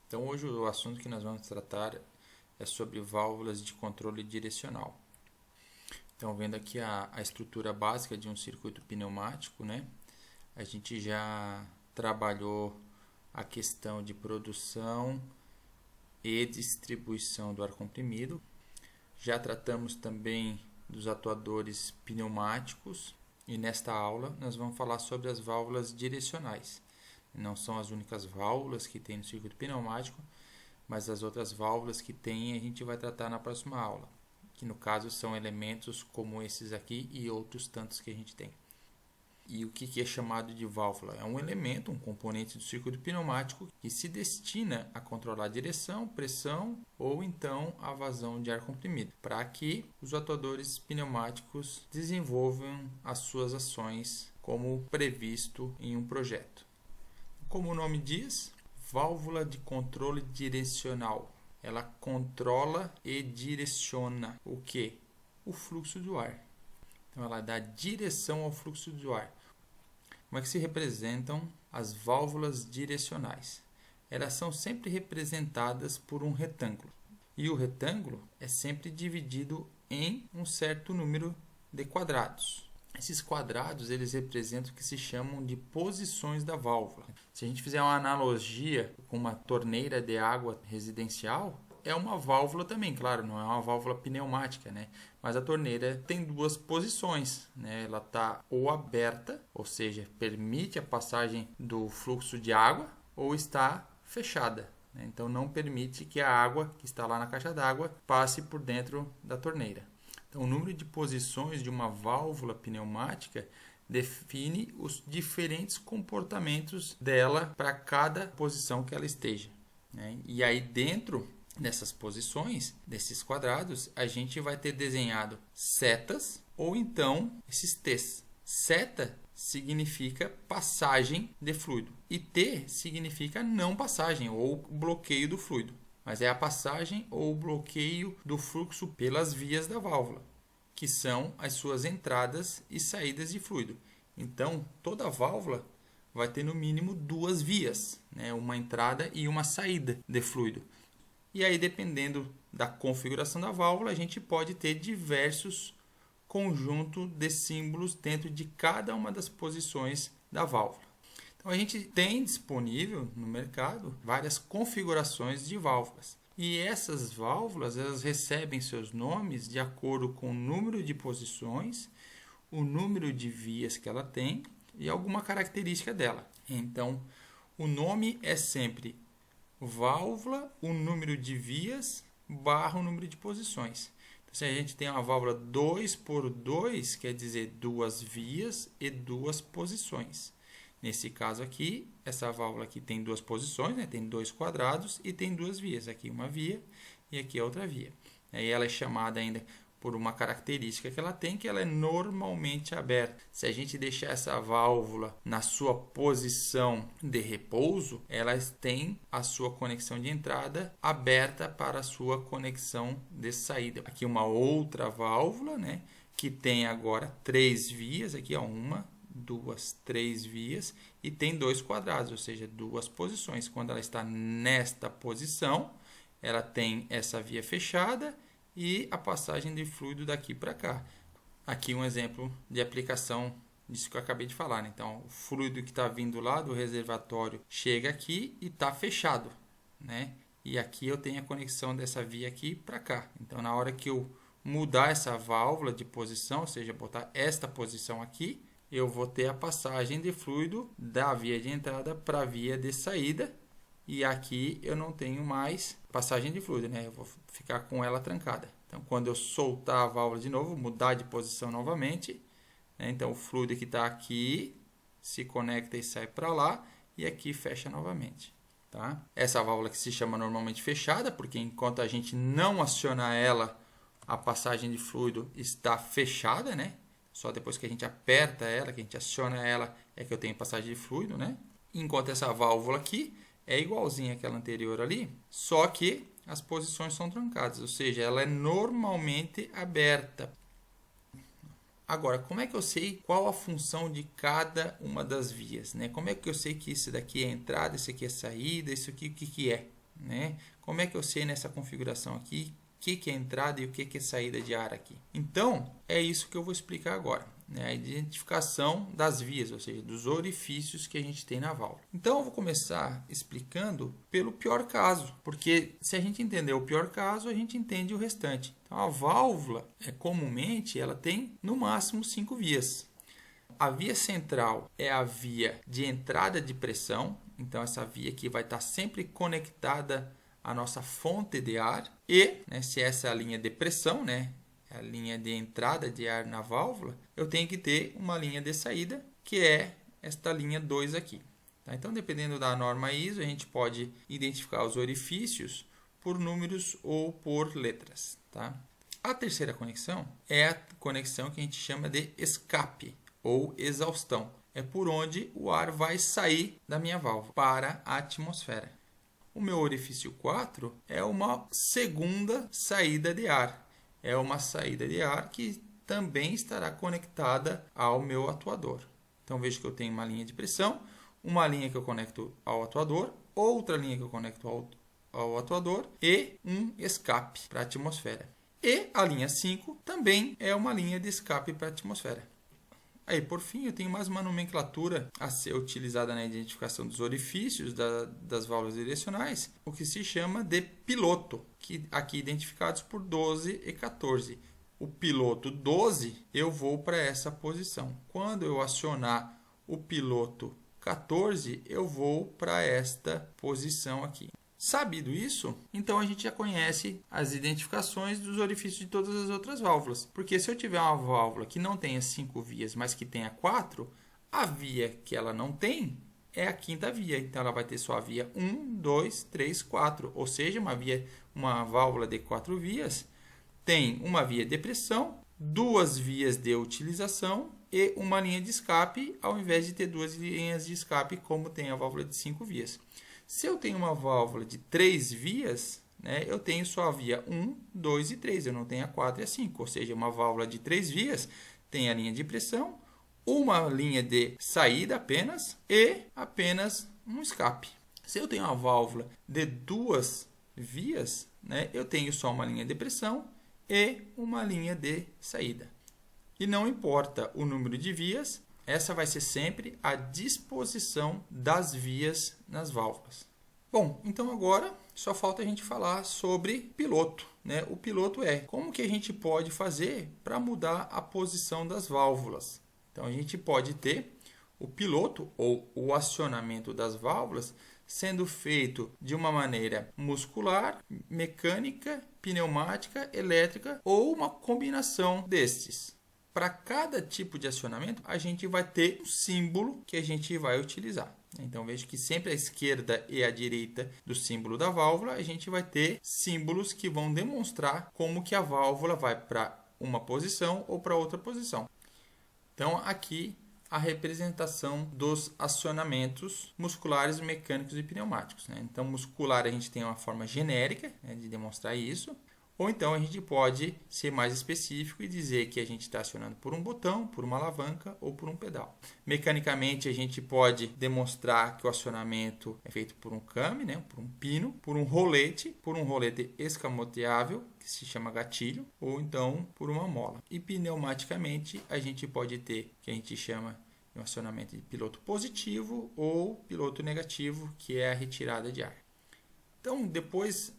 Então hoje o assunto que nós vamos tratar é sobre válvulas de controle direcional. Então vendo aqui a estrutura básica de um circuito pneumático, né? A gente já trabalhou a questão de produção e distribuição do ar comprimido. Já tratamos também dos atuadores pneumáticos e nesta aula nós vamos falar sobre as válvulas direcionais. Não são as únicas válvulas que tem no circuito pneumático, mas as outras válvulas que tem a gente vai tratar na próxima aula, que no caso são elementos como esses aqui e outros tantos que a gente tem. E o que é chamado de válvula? É um elemento, um componente do circuito pneumático que se destina a controlar a direção, pressão ou então a vazão de ar comprimido, para que os atuadores pneumáticos desenvolvam as suas ações como previsto em um projeto. Como o nome diz, válvula de controle direcional. Ela controla e direciona o que? O fluxo do ar. Então ela dá direção ao fluxo do ar. Como é que se representam as válvulas direcionais? Elas são sempre representadas por um retângulo. E o retângulo é sempre dividido em um certo número de quadrados. Esses quadrados eles representam o que se chamam de posições da válvula. Se a gente fizer uma analogia com uma torneira de água residencial, é uma válvula também, claro, não é uma válvula pneumática, né? Mas a torneira tem duas posições, né? Ela está ou aberta, ou seja, permite a passagem do fluxo de água, ou está fechada, né? Então não permite que a água que está lá na caixa d'água passe por dentro da torneira. Então, o número de posições de uma válvula pneumática define os diferentes comportamentos dela para cada posição que ela esteja, né? E aí dentro dessas posições, desses quadrados, a gente vai ter desenhado setas ou então esses T's. Seta significa passagem de fluido e T significa não passagem ou bloqueio do fluido. Mas é a passagem ou bloqueio do fluxo pelas vias da válvula, que são as suas entradas e saídas de fluido. Então, toda válvula vai ter no mínimo duas vias, né? Uma entrada e uma saída de fluido. E aí, dependendo da configuração da válvula, a gente pode ter diversos conjuntos de símbolos dentro de cada uma das posições da válvula. Então, a gente tem disponível no mercado várias configurações de válvulas. E essas válvulas elas recebem seus nomes de acordo com o número de posições, o número de vias que ela tem e alguma característica dela. Então, o nome é sempre válvula, o número de vias, barra o número de posições. Então, se a gente tem uma válvula 2x2, quer dizer duas vias e duas posições. Nesse caso aqui, essa válvula aqui tem duas posições, né? Tem dois quadrados e tem duas vias. Aqui uma via e aqui outra via. E ela é chamada ainda por uma característica que ela tem, que ela é normalmente aberta. Se a gente deixar essa válvula na sua posição de repouso, ela tem a sua conexão de entrada aberta para a sua conexão de saída. Aqui uma outra válvula, né? Que tem agora três vias, aqui ó, uma, duas, três vias e tem dois quadrados, ou seja, duas posições. Quando ela está nesta posição, ela tem essa via fechada e a passagem de fluido daqui para cá. Aqui um exemplo de aplicação disso que eu acabei de falar, né? Então, o fluido que está vindo lá do reservatório chega aqui e está fechado, né? E aqui eu tenho a conexão dessa via aqui para cá. Então, na hora que eu mudar essa válvula de posição, ou seja, botar esta posição aqui, eu vou ter a passagem de fluido da via de entrada para a via de saída. E aqui eu não tenho mais passagem de fluido, né? Eu vou ficar com ela trancada. Então, quando eu soltar a válvula de novo, mudar de posição novamente, né? Então, o fluido que está aqui se conecta e sai para lá. E aqui fecha novamente. Tá? Essa válvula que se chama normalmente fechada, porque enquanto a gente não aciona ela, a passagem de fluido está fechada, né? Só depois que a gente aperta ela, que a gente aciona ela, é que eu tenho passagem de fluido, né? Enquanto essa válvula aqui é igualzinha àquela anterior ali, só que as posições são trancadas, ou seja, ela é normalmente aberta. Agora, como é que eu sei qual a função de cada uma das vias, né? Como é que eu sei que isso daqui é entrada, isso aqui é saída, isso aqui o que é, né? Como é que eu sei nessa configuração aqui o que é entrada e o que é saída de ar aqui? Então, é isso que eu vou explicar agora, né? A identificação das vias, ou seja, dos orifícios que a gente tem na válvula. Então, eu vou começar explicando pelo pior caso, porque se a gente entender o pior caso, a gente entende o restante. Então, a válvula, comumente, ela tem no máximo 5 vias. A via central é a via de entrada de pressão, então essa via aqui vai estar sempre conectada à nossa fonte de ar. E, né, se essa é a linha de pressão, né, a linha de entrada de ar na válvula, eu tenho que ter uma linha de saída, que é esta linha 2 aqui. Tá? Então, dependendo da norma ISO, a gente pode identificar os orifícios por números ou por letras. Tá? A terceira conexão é a conexão que a gente chama de escape ou exaustão. É por onde o ar vai sair da minha válvula para a atmosfera. O meu orifício 4 é uma segunda saída de ar. É uma saída de ar que também estará conectada ao meu atuador. Então, vejo que eu tenho uma linha de pressão, uma linha que eu conecto ao atuador, outra linha que eu conecto ao atuador e um escape para a atmosfera. E a linha 5 também é uma linha de escape para a atmosfera. Aí, por fim, eu tenho mais uma nomenclatura a ser utilizada na identificação dos orifícios das válvulas direcionais, o que se chama de piloto, que aqui identificados por 12 e 14. O piloto 12, eu vou para essa posição. Quando eu acionar o piloto 14, eu vou para esta posição aqui. Sabido isso, então a gente já conhece as identificações dos orifícios de todas as outras válvulas. Porque se eu tiver uma válvula que não tenha 5 vias, mas que tenha 4, a via que ela não tem é a quinta via. Então ela vai ter só a via 1, 2, 3, 4. Ou seja, uma válvula de 4 vias tem uma via de pressão, 2 vias de utilização e uma linha de escape, ao invés de ter 2 linhas de escape, como tem a válvula de 5 vias. Se eu tenho uma válvula de 3 vias, né, eu tenho só a via 1, 2 e 3. Eu não tenho a 4 e a 5. Ou seja, uma válvula de 3 vias tem a linha de pressão, uma linha de saída apenas e apenas um escape. Se eu tenho uma válvula de 2 vias, né, eu tenho só uma linha de pressão e uma linha de saída. E não importa o número de vias, essa vai ser sempre a disposição das vias nas válvulas. Bom, então agora só falta a gente falar sobre piloto, né? O piloto é como que a gente pode fazer para mudar a posição das válvulas. Então a gente pode ter o piloto ou o acionamento das válvulas sendo feito de uma maneira muscular, mecânica, pneumática, elétrica ou uma combinação destes. Para cada tipo de acionamento, a gente vai ter um símbolo que a gente vai utilizar. Então, veja que sempre à esquerda e à direita do símbolo da válvula, a gente vai ter símbolos que vão demonstrar como que a válvula vai para uma posição ou para outra posição. Então, aqui a representação dos acionamentos musculares, mecânicos e pneumáticos. Então, muscular a gente tem uma forma genérica, né, de demonstrar isso. Ou então a gente pode ser mais específico e dizer que a gente está acionando por um botão, por uma alavanca ou por um pedal. Mecanicamente a gente pode demonstrar que o acionamento é feito por um came, né, por um pino, por um rolete escamoteável, que se chama gatilho, ou então por uma mola. E pneumaticamente a gente pode ter o que a gente chama de um acionamento de piloto positivo ou piloto negativo, que é a retirada de ar. Então, depois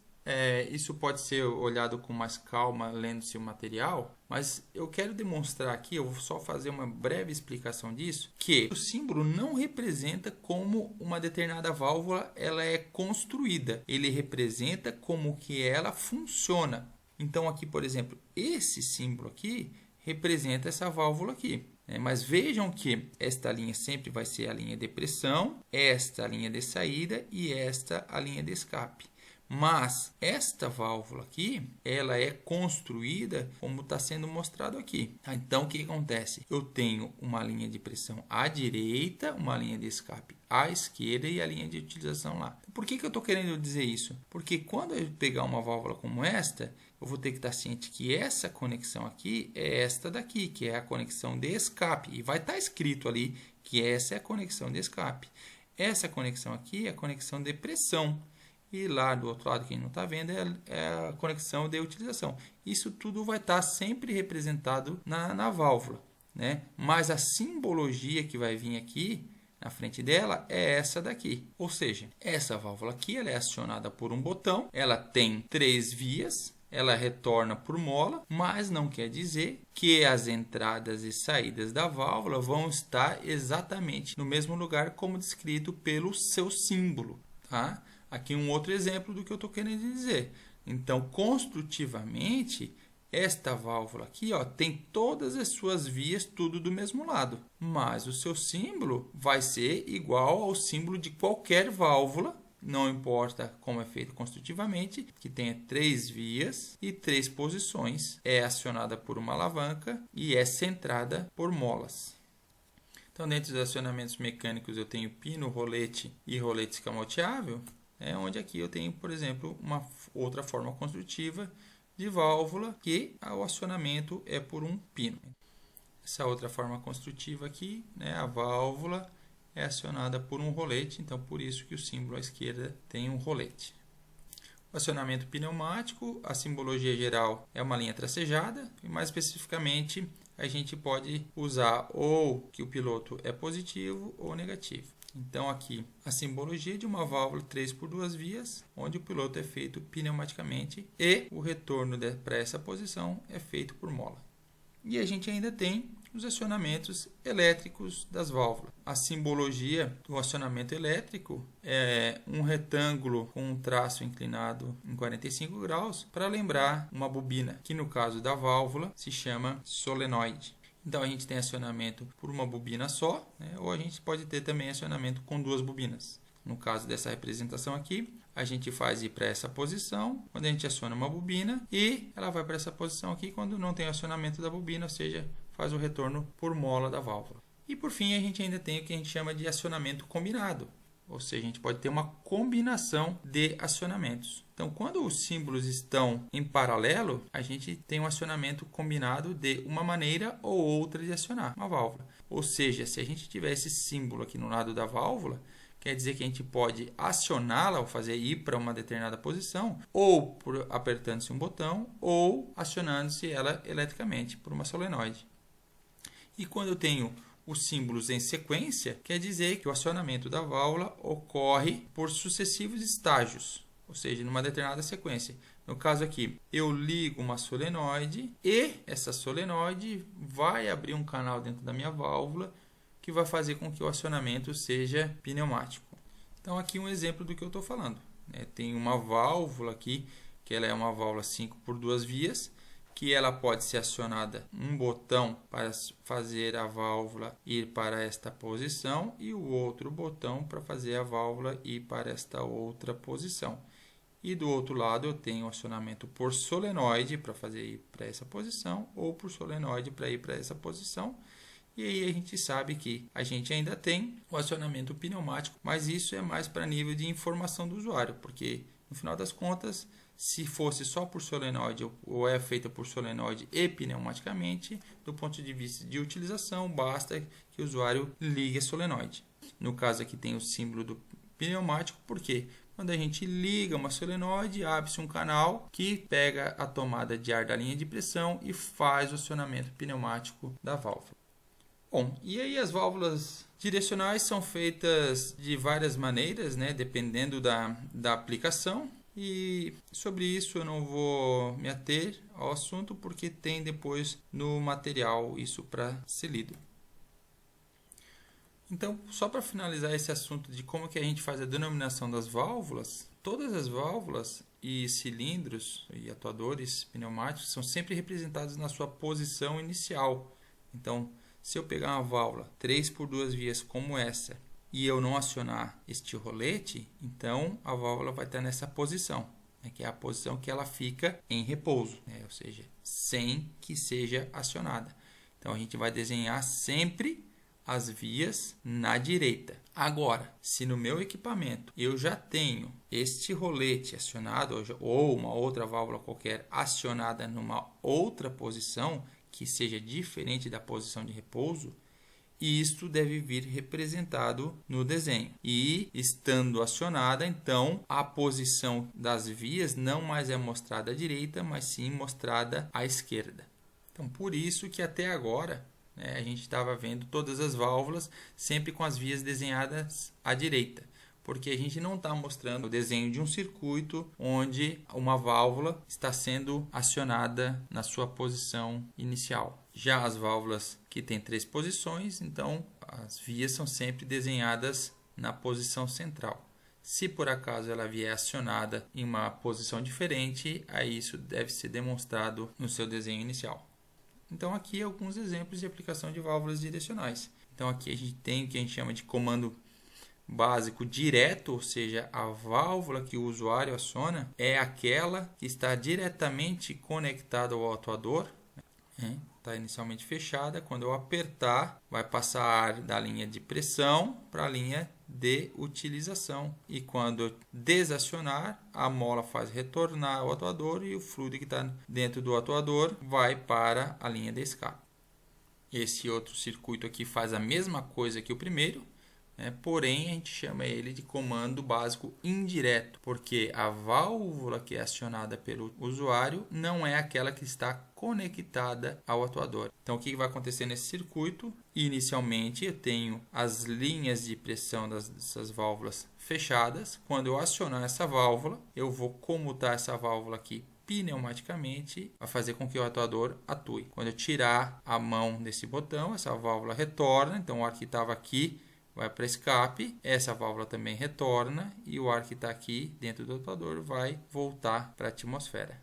isso pode ser olhado com mais calma, lendo-se o material, mas eu quero demonstrar aqui, eu vou só fazer uma breve explicação disso, que o símbolo não representa como uma determinada válvula ela é construída, ele representa como que ela funciona. Então aqui, por exemplo, esse símbolo aqui representa essa válvula aqui. Mas vejam que esta linha sempre vai ser a linha de pressão, esta a linha de saída e esta a linha de escape. Mas esta válvula aqui, ela é construída como está sendo mostrado aqui. Então, o que acontece? Eu tenho uma linha de pressão à direita, uma linha de escape à esquerda e a linha de utilização lá. Por que eu estou querendo dizer isso? Porque quando eu pegar uma válvula como esta, eu vou ter que estar ciente que essa conexão aqui é esta daqui, que é a conexão de escape. E vai estar escrito ali que essa é a conexão de escape. Essa conexão aqui é a conexão de pressão. e lá do outro lado, quem não está vendo, é a conexão de utilização. Isso tudo vai estar sempre representado na válvula, né? Mas a simbologia que vai vir aqui na frente dela é essa daqui. Ou seja, essa válvula aqui ela é acionada por um botão, ela tem 3 vias, ela retorna por mola, mas não quer dizer que as entradas e saídas da válvula vão estar exatamente no mesmo lugar como descrito pelo seu símbolo, tá? Aqui um outro exemplo do que eu estou querendo dizer. Então, construtivamente, esta válvula aqui, ó, tem todas as suas vias tudo do mesmo lado, mas o seu símbolo vai ser igual ao símbolo de qualquer válvula, não importa como é feito construtivamente, que tenha 3 vias e 3 posições, é acionada por uma alavanca e é centrada por molas. Então, dentro dos acionamentos mecânicos, eu tenho pino, rolete e rolete escamoteável, onde aqui eu tenho, por exemplo, uma outra forma construtiva de válvula que o acionamento é por um pino. Essa outra forma construtiva aqui, a válvula é acionada por um rolete, então por isso que o símbolo à esquerda tem um rolete. O acionamento pneumático, a simbologia geral é uma linha tracejada, e mais especificamente a gente pode usar ou que o piloto é positivo ou negativo. Então, aqui, a simbologia de uma válvula 3 por 2 vias, onde o piloto é feito pneumaticamente e o retorno para essa posição é feito por mola. E a gente ainda tem os acionamentos elétricos das válvulas. A simbologia do acionamento elétrico é um retângulo com um traço inclinado em 45 graus para lembrar uma bobina, que no caso da válvula se chama solenoide. Então, a gente tem acionamento por uma bobina só, ou a gente pode ter também acionamento com 2 bobinas. No caso dessa representação aqui, a gente faz ir para essa posição, quando a gente aciona uma bobina, e ela vai para essa posição aqui quando não tem acionamento da bobina, ou seja, faz o retorno por mola da válvula. E por fim, a gente ainda tem o que a gente chama de acionamento combinado, ou seja, a gente pode ter uma combinação de acionamentos. Então, quando os símbolos estão em paralelo, a gente tem um acionamento combinado de uma maneira ou outra de acionar uma válvula. Ou seja, se a gente tiver esse símbolo aqui no lado da válvula, quer dizer que a gente pode acioná-la ou fazer ir para uma determinada posição, ou apertando-se um botão, ou acionando-se ela eletricamente por uma solenoide. E quando eu tenho os símbolos em sequência, quer dizer que o acionamento da válvula ocorre por sucessivos estágios, ou seja, numa determinada sequência. No caso aqui, eu ligo uma solenoide e essa solenoide vai abrir um canal dentro da minha válvula que vai fazer com que o acionamento seja pneumático. Então, aqui um exemplo do que eu estou falando. Tem uma válvula aqui, que ela é uma válvula 5 por 2 vias, que ela pode ser acionada um botão para fazer a válvula ir para esta posição e o outro botão para fazer a válvula ir para esta outra posição. E do outro lado eu tenho acionamento por solenoide para fazer ir para essa posição ou por solenoide para ir para essa posição. E aí a gente sabe que a gente ainda tem o acionamento pneumático, mas isso é mais para nível de informação do usuário, porque no final das contas, se fosse só por solenoide ou é feita por solenoide e pneumaticamente, do ponto de vista de utilização, basta que o usuário ligue a solenoide. No caso aqui tem o símbolo do pneumático, porque quando a gente liga uma solenoide, abre-se um canal que pega a tomada de ar da linha de pressão e faz o acionamento pneumático da válvula. Bom, e aí as válvulas direcionais são feitas de várias maneiras, dependendo da aplicação. E sobre isso eu não vou me ater ao assunto, porque tem depois no material isso para ser lido. Então, só para finalizar esse assunto de como que a gente faz a denominação das válvulas, todas as válvulas e cilindros e atuadores pneumáticos são sempre representados na sua posição inicial. Então, se eu pegar uma válvula 3 por 2 vias como essa e eu não acionar este rolete, então a válvula vai estar nessa posição, que é a posição que ela fica em repouso, ou seja, sem que seja acionada. Então a gente vai desenhar sempre as vias na direita. Agora, se no meu equipamento eu já tenho este rolete acionado ou uma outra válvula qualquer acionada numa outra posição que seja diferente da posição de repouso, e isto deve vir representado no desenho. E estando acionada, então, a posição das vias não mais é mostrada à direita, mas sim mostrada à esquerda. Então, por isso que até agora, né, a gente estava vendo todas as válvulas sempre com as vias desenhadas à direita, porque a gente não está mostrando o desenho de um circuito onde uma válvula está sendo acionada na sua posição inicial. Já as válvulas que têm 3 posições, então as vias são sempre desenhadas na posição central. Se por acaso ela vier acionada em uma posição diferente, aí isso deve ser demonstrado no seu desenho inicial. Então aqui alguns exemplos de aplicação de válvulas direcionais. Então aqui a gente tem o que a gente chama de comando básico direto, ou seja, a válvula que o usuário aciona é aquela que está diretamente conectada ao atuador. Está inicialmente fechada. Quando eu apertar, vai passar ar da linha de pressão para a linha de utilização. E quando eu desacionar, a mola faz retornar ao atuador e o fluido que está dentro do atuador vai para a linha de escape. Esse outro circuito aqui faz a mesma coisa que o primeiro, porém a gente chama ele de comando básico indireto, porque a válvula que é acionada pelo usuário não é aquela que está conectada ao atuador. Então o que vai acontecer nesse circuito? Inicialmente eu tenho as linhas de pressão dessas válvulas fechadas. Quando eu acionar essa válvula, eu vou comutar essa válvula aqui pneumaticamente a fazer com que o atuador atue. Quando eu tirar a mão desse botão, essa válvula retorna, então o ar que estava aqui vai para escape, essa válvula também retorna e o ar que está aqui dentro do atuador vai voltar para a atmosfera.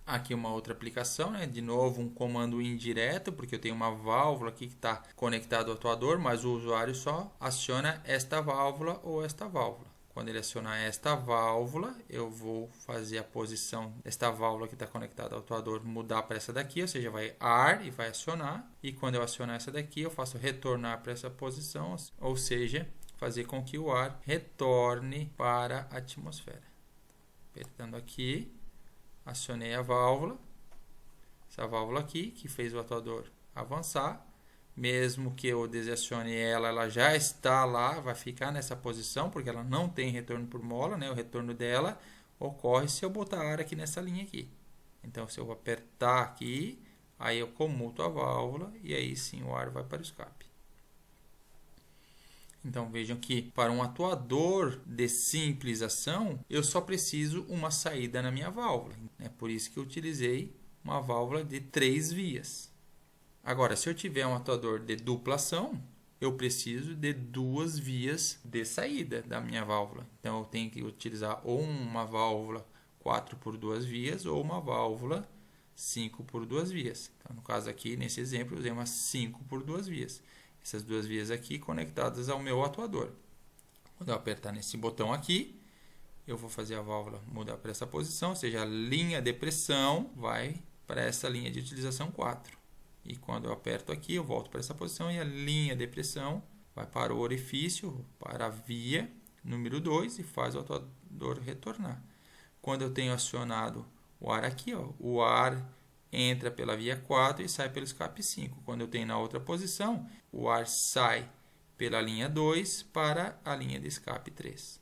Aqui uma outra aplicação, de novo um comando indireto, porque eu tenho uma válvula aqui que está conectada ao atuador, mas o usuário só aciona esta válvula ou esta válvula. Quando ele acionar esta válvula, eu vou fazer a posição desta válvula que está conectada ao atuador mudar para essa daqui, ou seja, vai ar e vai acionar. E quando eu acionar essa daqui, eu faço retornar para essa posição, ou seja, fazer com que o ar retorne para a atmosfera. Apertando aqui, acionei a válvula, essa válvula aqui que fez o atuador avançar. Mesmo que eu desacione ela já está lá, vai ficar nessa posição, porque ela não tem retorno por mola, O retorno dela ocorre se eu botar ar aqui nessa linha aqui. Então, se eu apertar aqui, aí eu comuto a válvula e aí sim o ar vai para o escape. Então, vejam que para um atuador de simples ação, eu só preciso uma saída na minha válvula. É por isso que eu utilizei uma válvula de 3 vias. Agora, se eu tiver um atuador de dupla ação, eu preciso de 2 vias de saída da minha válvula. Então, eu tenho que utilizar ou uma válvula 4 por 2 vias ou uma válvula 5 por 2 vias. Então, no caso aqui, nesse exemplo, eu usei uma 5 por 2 vias. Essas 2 vias aqui conectadas ao meu atuador. Quando eu apertar nesse botão aqui, eu vou fazer a válvula mudar para essa posição, ou seja, a linha de pressão vai para essa linha de utilização 4. E quando eu aperto aqui, eu volto para essa posição e a linha de pressão vai para o orifício, para a via número 2 e faz o atuador retornar. Quando eu tenho acionado o ar aqui, o ar entra pela via 4 e sai pelo escape 5. Quando eu tenho na outra posição, o ar sai pela linha 2 para a linha de escape 3.